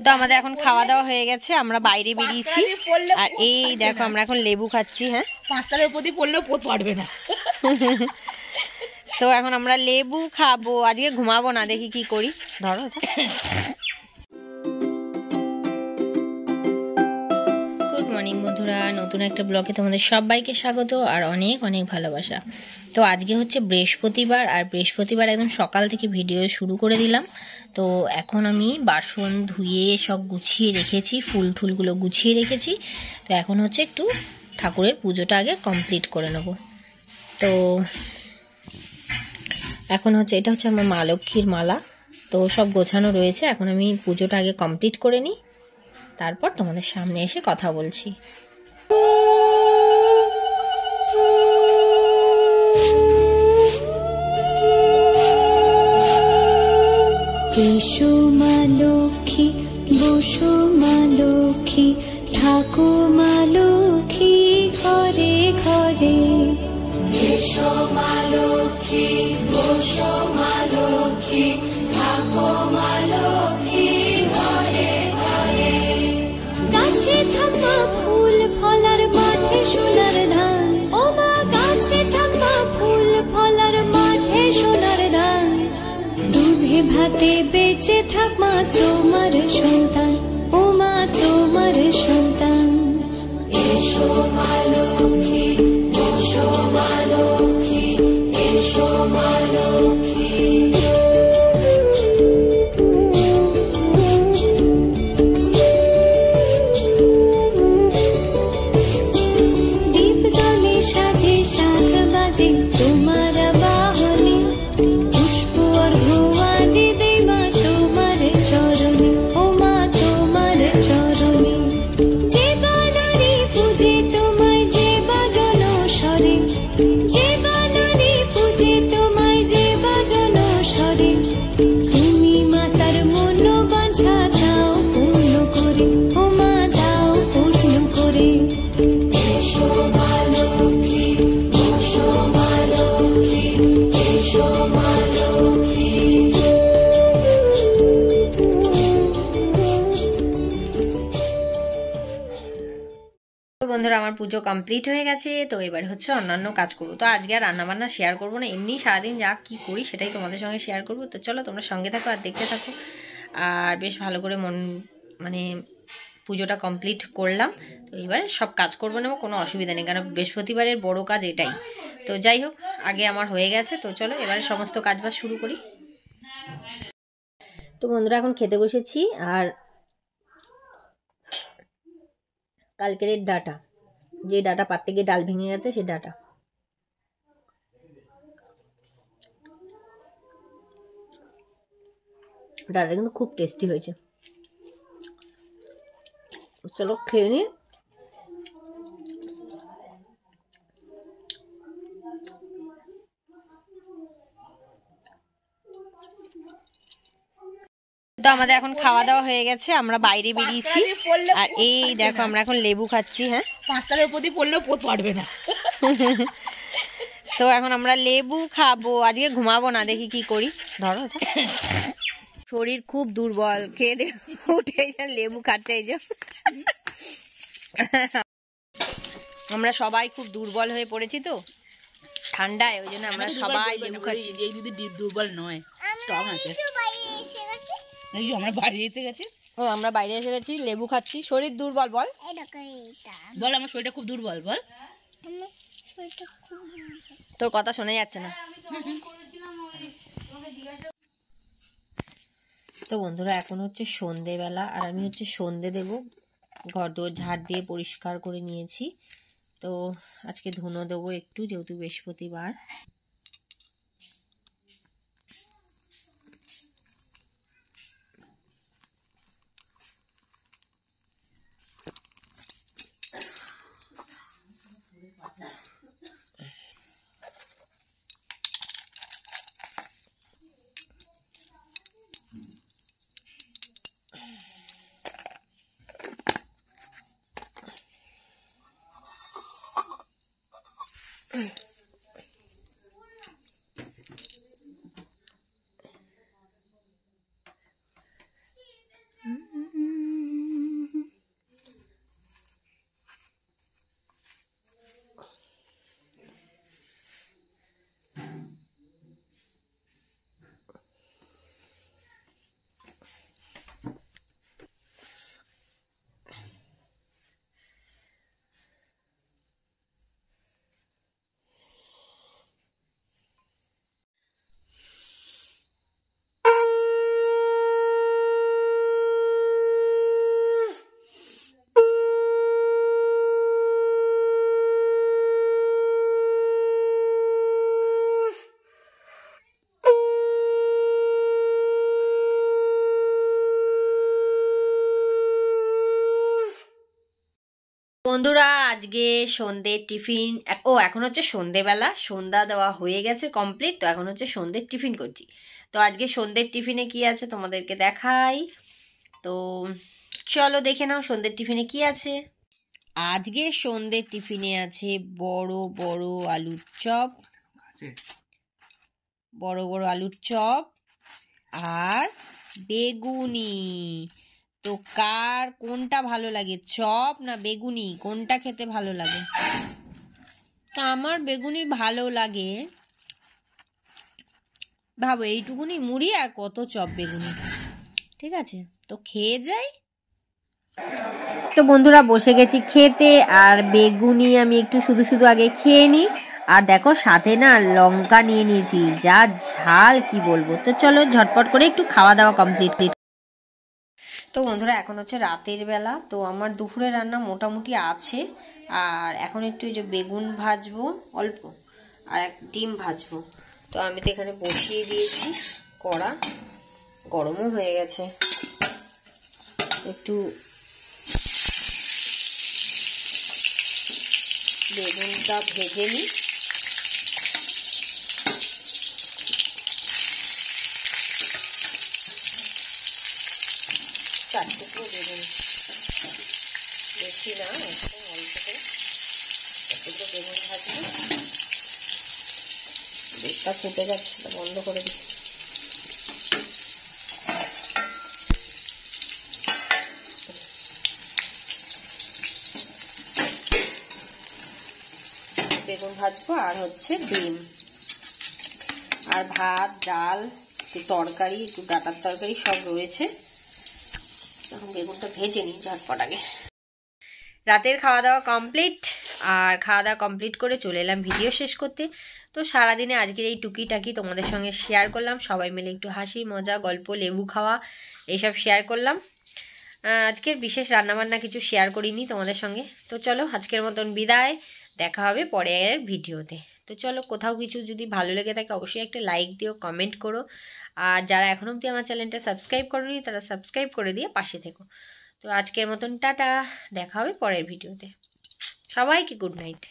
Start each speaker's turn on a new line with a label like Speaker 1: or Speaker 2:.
Speaker 1: তো আমাদের এখন খাওয়া দাওয়া হয়ে গেছে, আমরা বাইরে বেরিয়েছি। আর এই দেখো আমরা এখন লেবু খাচ্ছি। হ্যাঁ,
Speaker 2: 5টার প্রতি পড়লেও পোত পারবে না।
Speaker 1: তো এখন আমরা লেবু খাবো, আজকে ঘুমাবো না, দেখি কি করি। ধরো গুড মর্নিং বন্ধুরা, নতুন একটা ব্লগে তোমাদের সবাইকে স্বাগত আর অনেক অনেক ভালোবাসা। তো আজকে হচ্ছে বৃহস্পতিবার, আর বৃহস্পতিবার একদম সকাল থেকে ভিডিও শুরু করে দিলাম। তো এখন আমি বাসন ধুয়ে সব গুছিয়ে রেখেছি, ফুল টুলগুলো গুছিয়ে রেখেছি। তো এখন হচ্ছে একটু ঠাকুরের পুজোটা আগে কমপ্লিট করে নেব। তো এখন হচ্ছে এটা হচ্ছে আমার মা লক্ষ্মীর মালা, তো সব গোছানো রয়েছে। এখন আমি পুজোটা আগে কমপ্লিট করে নিই, তারপর তোমাদের সামনে এসে কথা বলছি।
Speaker 3: এসো মা লক্ষ্মী, বসো মা লক্ষ্মী, থাকো মা লক্ষ্মী ঘরে ঘরে। এসো মা লক্ষ্মী, বসো মা লক্ষ্মী, থাকো মা লক্ষ্মী ঘরে ঘরে। গাছে থাকা ফুল ফলার মাঠে সোনার ধান, ও মা গাছে থাকা ফুল ফলার মাঠে সোনার ধান। দুধে ভাতে বেঁচে থাক মা তোমার সন্তান, ও মা তোমার সন্তান। এসো মা লক্ষ্মী, বসো মা লক্ষ্মী, এসো মা লক্ষ্মী। দীপ জলে সাজে শাখ বাজে তোমার বাহনে, পুষ্প অর্ঘ্য আদি দেই মা তোমার চরণে, ও মা তোমার চরণে। যে বা নারী পূজে তোমায়, যে বা জনস্বরে, যে বা নারী পূজে তোমায়, যে বা জনস্বরে। তুমি মাতার মনোবাঞ্ছা দাও পূর্ণ করে, ও মা দাও পূর্ণ করে। এসো মা লক্ষ্মী, বসো মা লক্ষ্মী, এসো মা লক্ষ্মী।
Speaker 1: তো বন্ধুরা, আমার পুজো কমপ্লিট হয়ে গেছে। তো এবার হচ্ছে অন্যান্য কাজ করবো। তো আজকে আর রান্নাবান্না শেয়ার করবো না, এমনি সারাদিন যা কি করি সেটাই তোমাদের সঙ্গে শেয়ার করবো। তো চলো তোমরা সঙ্গে থাকো আর দেখতে থাকো। আর বেশ ভালো করে মানে পুজোটা কমপ্লিট করলাম। তো এবারে সব কাজ করবো নেবো, কোনো অসুবিধা নেই, কারণ বৃহস্পতিবারের বড় কাজ এটাই। তো যাই হোক, আগে আমার হয়ে গেছে। তো চলো এবারে সমস্ত কাজবাজ শুরু করি। তো বন্ধুরা, এখন খেতে বসেছি। আর কালকের ডাটা, যে ডাটা পাততে গিয়ে ডাল ভেঙে গেছে, সেই ডাটা। ডালটা কিন্তু খুব টেস্টি হয়েছে। চলো খেয়ে নি। তো আমাদের এখন খাওয়া দাওয়া হয়ে গেছে, আমরা বাইরে বেরিয়েছি। আর এই দেখো আমরা এখন লেবু খাচ্ছি। হ্যাঁ,
Speaker 2: 5টার প্রতি পড়লেও পোত পারবে না।
Speaker 1: তো এখন আমরা লেবু খাবো, আজকে ঘুমাবো না, দেখি কি করি। ধরো শরীর খুব দুর্বল, খেয়ে দিয়ে উঠে লেবু খাচ্ছে। এই যে আমরা সবাই খুব দুর্বল হয়ে পড়েছি, তো ঠান্ডায়, ওই জন্য আমরা সবাই লেবু খাচ্ছি।
Speaker 2: এই দিদি দুর্বল নয়, স্ট্রং আছে। এই আমরা বাইরে এসে গেছি।
Speaker 1: ও, আমরা বাইরে এসে গেছি, লেবু খাচ্ছি। শরীর দুর্বল বল,
Speaker 2: বল আমার শরীরটা খুব দুর্বল বল।
Speaker 1: তোর কথা শোনা যাচ্ছে না। তো বন্ধুরা, এখন হচ্ছে সন্ধেবেলা, আর আমি হচ্ছে সন্ধে দেব। ঘর দোর ঝাড় দিয়ে পরিষ্কার করে নিয়েছি। তো আজকে ধুনো দেবো একটু, যেহেতু বৃহস্পতিবার। বন্ধুরা আজকে সন্ধ্যের টিফিন এখন হচ্ছে সন্ধেবেলা, সন্ধ্যা দেওয়া হয়ে গেছে কমপ্লিট। তো এখন হচ্ছে সন্ধ্যের টিফিন করছি। তো আজকে সন্ধ্যের টিফিনে কি আছে তোমাদেরকে দেখাই। তো চলো দেখে নাও সন্ধ্যের টিফিনে কি আছে। আজকে সন্ধ্যের টিফিনে আছে বড় বড় আলুর চপ, বড় বড় আলুর চপ আর বেগুনি। তো কার কোনটা ভালো লাগে, চপ না বেগুনি, কোনটা খেতে ভালো লাগে? তা আমার বেগুনি ভালো লাগে। ভাবো এইটুকুনি মুড়ি আর কত চপ বেগুনি। ঠিক আছে, তো খেয়ে যাই। তো বন্ধুরা বসে গেছি খেতে, আর বেগুনি আমি একটু শুধু শুধু আগে খেয়ে নিই। আর দেখো সাথে না লঙ্কা নিয়ে নিয়েছি, যা ঝাল কি বলবো। তো চলো ঝটপট করে একটু খাওয়া দাওয়া কমপ্লিট। তো বন্ধুরা এখন হচ্ছে রাতের বেলা। তো আমার দুপুরে রান্না মোটামুটি আছে, আর এখন একটু এই যে বেগুন ভাজবো অল্প, আর এক ডিম ভাজবো। তো আমি তো এখানে বসিয়ে দিয়েছি কড়া, গরমও হয়ে গেছে। একটু বেগুনটা ভেজে নিই। চারটুকরো বেগুন, বেশি না, একদম অল্প করে একটু বেগুন ভাজবো। দুধটা ফুটে যাচ্ছে, বন্ধ করে দিই। বেগুন ভাজবো আর হচ্ছে ডিম আর ভাত, ডাল, একটু তরকারি, একটু ডাটার তরকারি সব রয়েছে। এখন বেগুনটা ভেজে নিই ঝটপট আগে। রাতের খাওয়া দাওয়া কমপ্লিট, আর খাওয়া দাওয়া কমপ্লিট করে চলে এলাম ভিডিও শেষ করতে। তো সারাদিনে আজকের এই টুকিটাকি তোমাদের সঙ্গে শেয়ার করলাম। সবাই মিলে একটু হাসি মজা, গল্প, লেবু খাওয়া এইসব শেয়ার করলাম। আজকের বিশেষ রান্নাবান্না কিছু শেয়ার করিনি তোমাদের সঙ্গে। তো চলো আজকের মতন বিদায়, দেখা হবে পরের ভিডিওতে। তো চলো, কোথাও কিছু যদি ভালো লেগে থাকে অবশ্যই একটা লাইক দিও, কমেন্ট করো। আর যারা এখনও অবধি আমার চ্যানেলটা সাবস্ক্রাইব করোনি তারা সাবস্ক্রাইব করে দিয়ে পাশে থেকো। তো আজকের মতন টাটা, দেখা হবে পরের ভিডিওতে। সবাইকে গুড নাইট।